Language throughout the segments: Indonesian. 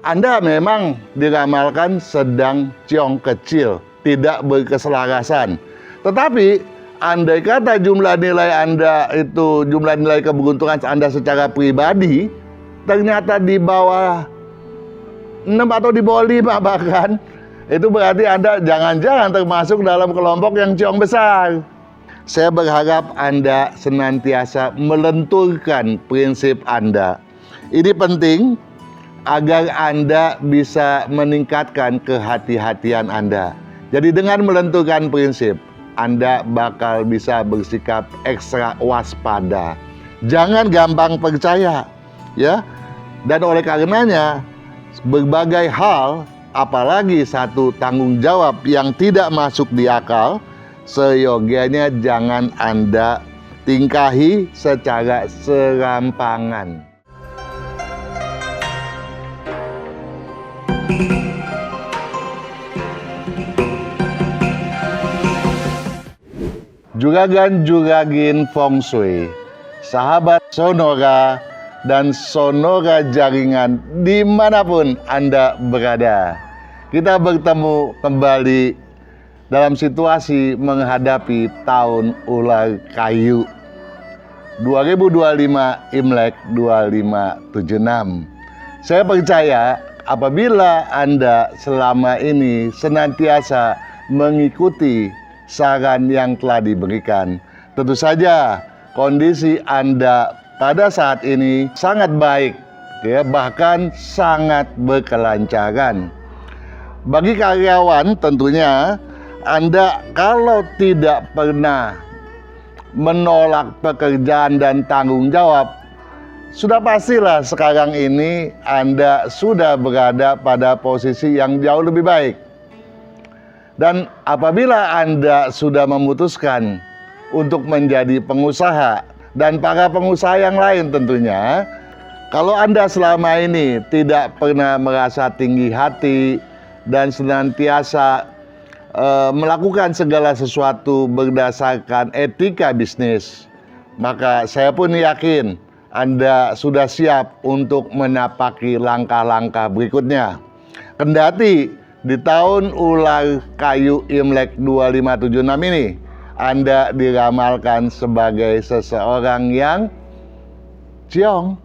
Anda memang diramalkan sedang ciong kecil, tidak berkeselarasan. Tetapi andai kata jumlah nilai Anda itu, jumlah nilai keberuntungan Anda secara pribadi ternyata di bawah 6 atau di bawah 5 bahkan, itu berarti Anda jangan-jangan termasuk dalam kelompok yang ciong besar. Saya berharap Anda senantiasa melenturkan prinsip Anda. Ini penting agar Anda bisa meningkatkan kehati-hatian Anda. Jadi dengan melenturkan prinsip, Anda bakal bisa bersikap ekstra waspada. Jangan gampang percaya, ya. Dan oleh karenanya, berbagai hal, apalagi satu tanggung jawab yang tidak masuk di akal, seyogianya jangan Anda tingkahi secara serampangan. Juragan-juragin Feng Shui, sahabat Sonora dan Sonora jaringan dimanapun Anda berada. Kita bertemu kembali dalam situasi menghadapi tahun ular kayu 2025 Imlek 2576. Saya percaya apabila Anda selama ini senantiasa mengikuti saran yang telah diberikan, tentu saja kondisi Anda pada saat ini sangat baik, ya, bahkan sangat berkelancaran. Bagi karyawan tentunya Anda kalau tidak pernah menolak pekerjaan dan tanggung jawab, sudah pastilah sekarang ini Anda sudah berada pada posisi yang jauh lebih baik. Dan apabila Anda sudah memutuskan untuk menjadi pengusaha, dan para pengusaha yang lain tentunya, kalau Anda selama ini tidak pernah merasa tinggi hati dan senantiasa melakukan segala sesuatu berdasarkan etika bisnis, maka saya pun yakin Anda sudah siap untuk menapaki langkah-langkah berikutnya. Kendati di tahun ular kayu Imlek 2576 ini Anda diramalkan sebagai seseorang yang ciong.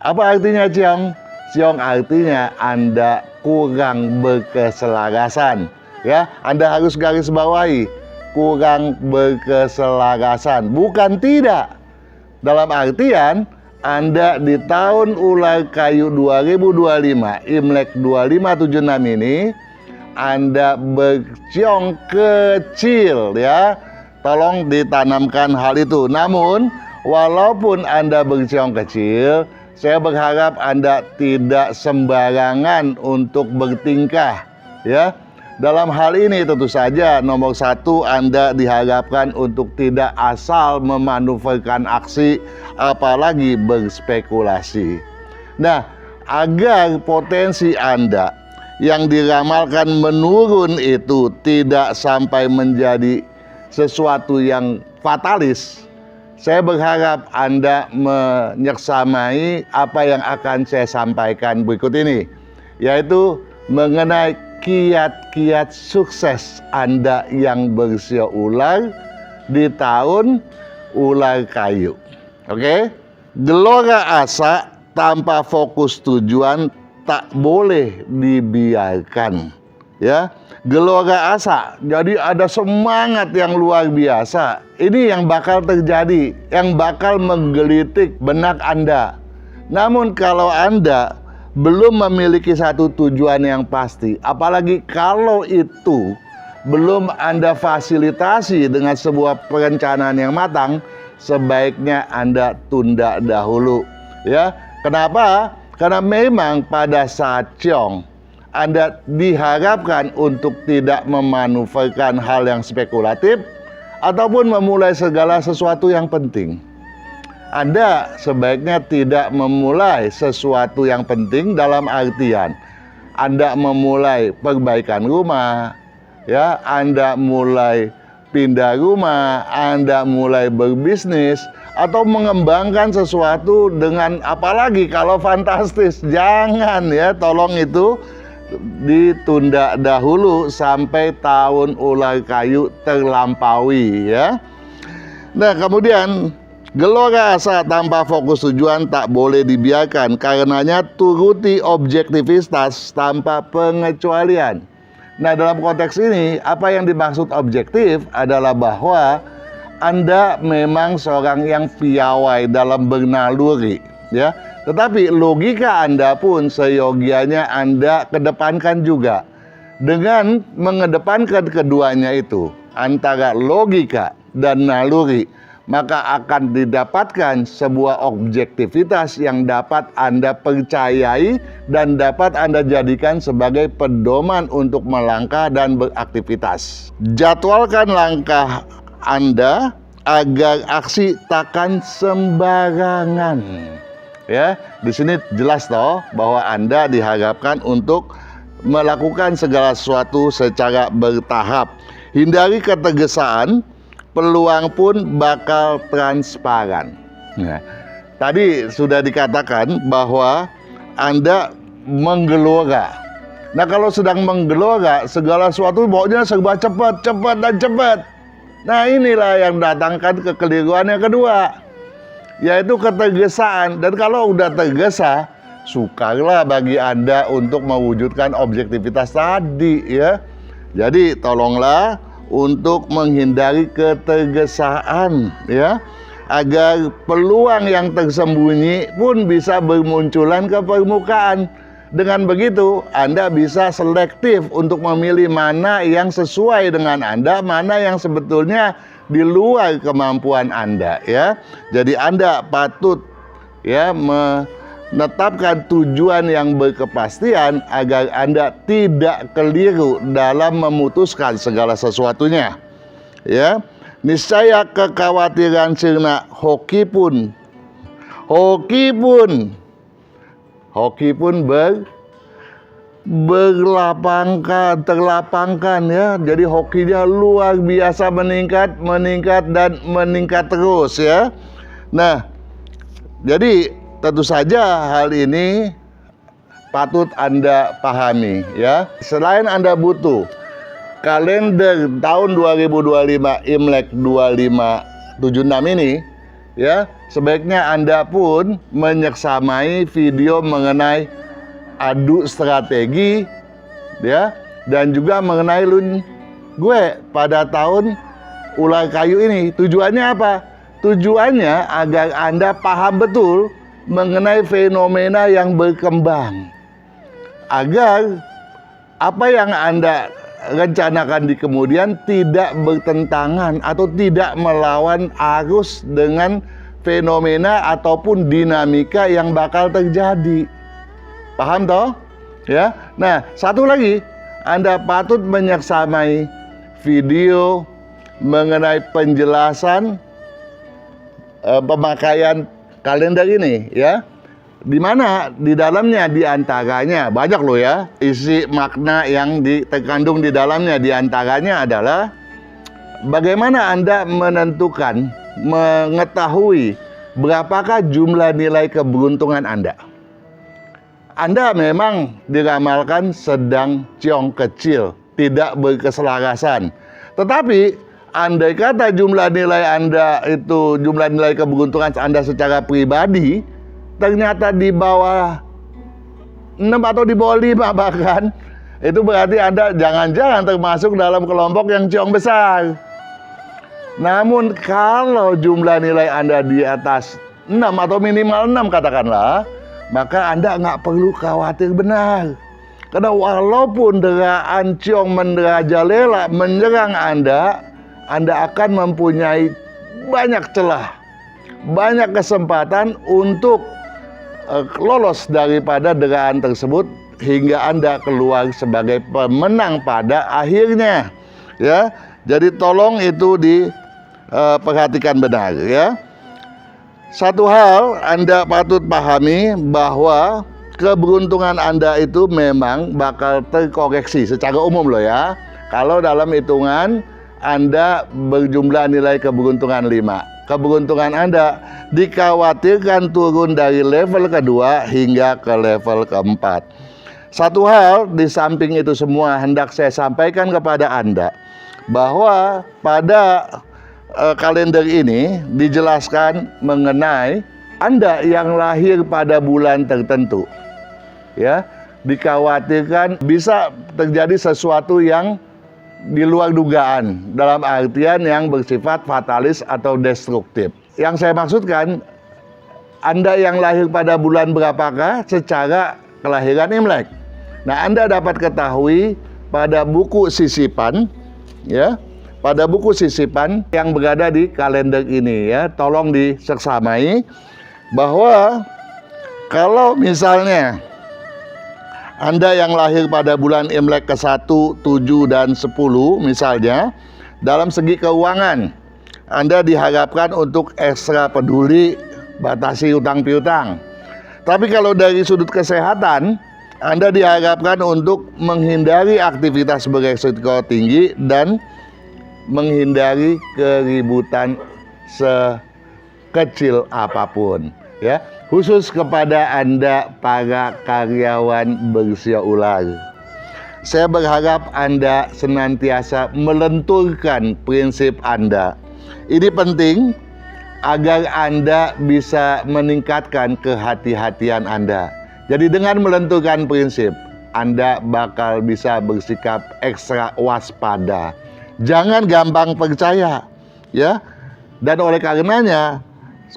Apa artinya ciong? Ciong artinya Anda kurang berkeselarasan. Ya, Anda harus garis bawahi, kurang berkeselarasan, bukan tidak. Dalam artian Anda di tahun ular kayu 2025 Imlek 2576 ini Anda berciong kecil, ya. Tolong ditanamkan hal itu. Namun walaupun Anda berciong kecil, saya berharap Anda tidak sembarangan untuk bertingkah, ya. Dalam hal ini tentu saja nomor satu, Anda diharapkan untuk tidak asal memanuverkan aksi, apalagi berspekulasi. Nah, agar potensi Anda yang diramalkan menurun itu tidak sampai menjadi sesuatu yang fatalis, saya berharap Anda menyersamai apa yang akan saya sampaikan berikut ini, yaitu mengenai kiat-kiat sukses Anda yang bersio ular di tahun ular kayu. Oke? Gelora asa tanpa fokus tujuan tak boleh dibiarkan, ya. Gelora asa, jadi ada semangat yang luar biasa. Ini yang bakal terjadi, yang bakal menggelitik benak Anda. Namun kalau Anda belum memiliki satu tujuan yang pasti, apalagi kalau itu belum Anda fasilitasi dengan sebuah perencanaan yang matang, sebaiknya Anda tunda dahulu, ya. Kenapa? Karena memang pada saat ciong Anda diharapkan untuk tidak memanuverkan hal yang spekulatif ataupun memulai segala sesuatu yang penting. Anda sebaiknya tidak memulai sesuatu yang penting dalam artian Anda memulai perbaikan rumah, ya, Anda mulai pindah rumah, Anda mulai berbisnis, atau mengembangkan sesuatu dengan, apalagi kalau fantastis, jangan ya, tolong itu ditunda dahulu sampai tahun ular kayu terlampaui ya. Nah, kemudian gelora asa tanpa fokus tujuan tak boleh dibiarkan, karenanya turuti objektivitas tanpa pengecualian. Nah, dalam konteks ini apa yang dimaksud objektif adalah bahwa Anda memang seorang yang piawai dalam bernaluri ya. Tetapi logika Anda pun seyogianya Anda kedepankan juga. Dengan mengedepankan keduanya itu, antara logika dan naluri, maka akan didapatkan sebuah objektivitas yang dapat Anda percayai dan dapat Anda jadikan sebagai pedoman untuk melangkah dan beraktivitas. Jadwalkan langkah Anda agar aksi takkan sembarangan. Ya, di sini jelas toh bahwa Anda diharapkan untuk melakukan segala sesuatu secara bertahap. Hindari ketergesaan, peluang pun bakal transparan. Nah, tadi sudah dikatakan bahwa Anda menggelora. Nah, kalau sedang menggelora, segala sesuatu pokoknya serba cepat, cepat dan cepat. Nah, inilah yang mendatangkan kekeliruan yang kedua, yaitu ketergesaan. Dan kalau udah tergesa, sukarlah bagi Anda untuk mewujudkan objektivitas tadi ya. Jadi tolonglah untuk menghindari ketergesaan ya, agar peluang yang tersembunyi pun bisa bermunculan ke permukaan. Dengan begitu Anda bisa selektif untuk memilih mana yang sesuai dengan Anda, mana yang sebetulnya di luar kemampuan Anda ya. Jadi Anda patut ya menetapkan tujuan yang berkepastian agar Anda tidak keliru dalam memutuskan segala sesuatunya ya. Niscaya kekhawatiran sirna hoki pun terlapangkan ya. Jadi hokinya luar biasa meningkat dan meningkat terus ya. Nah, jadi tentu saja hal ini patut Anda pahami ya. Selain Anda butuh kalender tahun 2025 Imlek 2576 ini ya, sebaiknya Anda pun menyeksamai video mengenai adu strategi ya, dan juga mengenai gue pada tahun ular kayu ini. Tujuannya apa? Tujuannya agar Anda paham betul mengenai fenomena yang berkembang, agar apa yang Anda rencanakan di kemudian tidak bertentangan atau tidak melawan arus dengan fenomena ataupun dinamika yang bakal terjadi. Paham toh? Ya. Nah, satu lagi, Anda patut menyeksamai video mengenai penjelasan pemakaian kalender ini ya. Di mana di dalamnya diantaranya banyak loh ya, isi makna yang terkandung di dalamnya. Diantaranya adalah bagaimana Anda menentukan, mengetahui berapakah jumlah nilai keberuntungan Anda. Anda memang diramalkan sedang ciong kecil, tidak berkeselarasan. Tetapi andai kata jumlah nilai Anda itu, jumlah nilai keberuntungan Anda secara pribadi ternyata di bawah 6 atau di bawah 5 bahkan, itu berarti Anda jangan-jangan termasuk dalam kelompok yang ciong besar. Namun kalau jumlah nilai Anda di atas 6 atau minimal 6 katakanlah, maka Anda nggak perlu khawatir benar. Karena walaupun deraan ciong merajalela menyerang Anda akan mempunyai banyak celah, banyak kesempatan untuk lolos daripada deraan tersebut hingga Anda keluar sebagai pemenang pada akhirnya ya. Jadi tolong itu diperhatikan benar ya. Satu hal Anda patut pahami bahwa keberuntungan Anda itu memang bakal terkoreksi secara umum loh ya. Kalau dalam hitungan Anda berjumlah nilai keberuntungan 5, keberuntungan Anda dikhawatirkan turun dari level kedua hingga ke level keempat. Satu hal di samping itu semua hendak saya sampaikan kepada Anda, bahwa pada kalender ini dijelaskan mengenai Anda yang lahir pada bulan tertentu. Ya, dikhawatirkan bisa terjadi sesuatu yang di luar dugaan, dalam artian yang bersifat fatalis atau destruktif. Yang saya maksudkan, Anda yang lahir pada bulan berapakah secara kelahiran Imlek. Nah, Anda dapat ketahui pada buku sisipan, ya, pada buku sisipan yang berada di kalender ini, ya, tolong diseksamai bahwa kalau misalnya Anda yang lahir pada bulan Imlek ke-1, 7, dan 10 misalnya, dalam segi keuangan Anda diharapkan untuk ekstra peduli, batasi utang piutang. Tapi kalau dari sudut kesehatan, Anda diharapkan untuk menghindari aktivitas beresiko tinggi dan menghindari keributan sekecil apapun, ya. Khusus kepada Anda para karyawan berusia ular. Saya berharap Anda senantiasa melenturkan prinsip Anda. Ini penting agar Anda bisa meningkatkan kehati-hatian Anda. Jadi dengan melenturkan prinsip, Anda bakal bisa bersikap ekstra waspada. Jangan gampang percaya, ya. Dan oleh karenanya,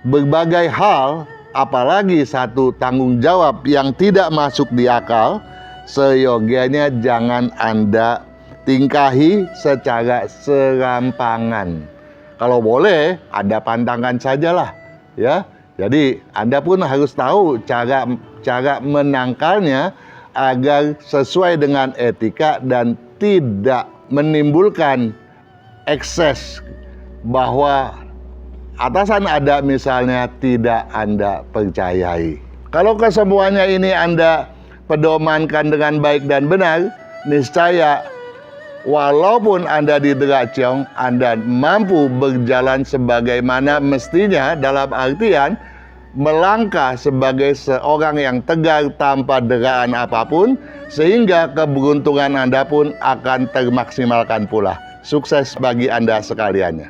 berbagai hal, apalagi satu tanggung jawab yang tidak masuk di akal, seyogianya jangan Anda tingkahi secara serampangan. Kalau boleh, ada pantangan sajalah, ya. Jadi Anda pun harus tahu cara menangkalnya agar sesuai dengan etika dan tidak menimbulkan ekses bahwa atasan Anda misalnya tidak Anda percayai. Kalau kesemuanya ini Anda pedomankan dengan baik dan benar, niscaya walaupun Anda didera ciong, Anda mampu berjalan sebagaimana mestinya, dalam artian melangkah sebagai seorang yang tegar tanpa deraan apapun, sehingga keberuntungan Anda pun akan termaksimalkan pula. Sukses bagi Anda sekaliannya.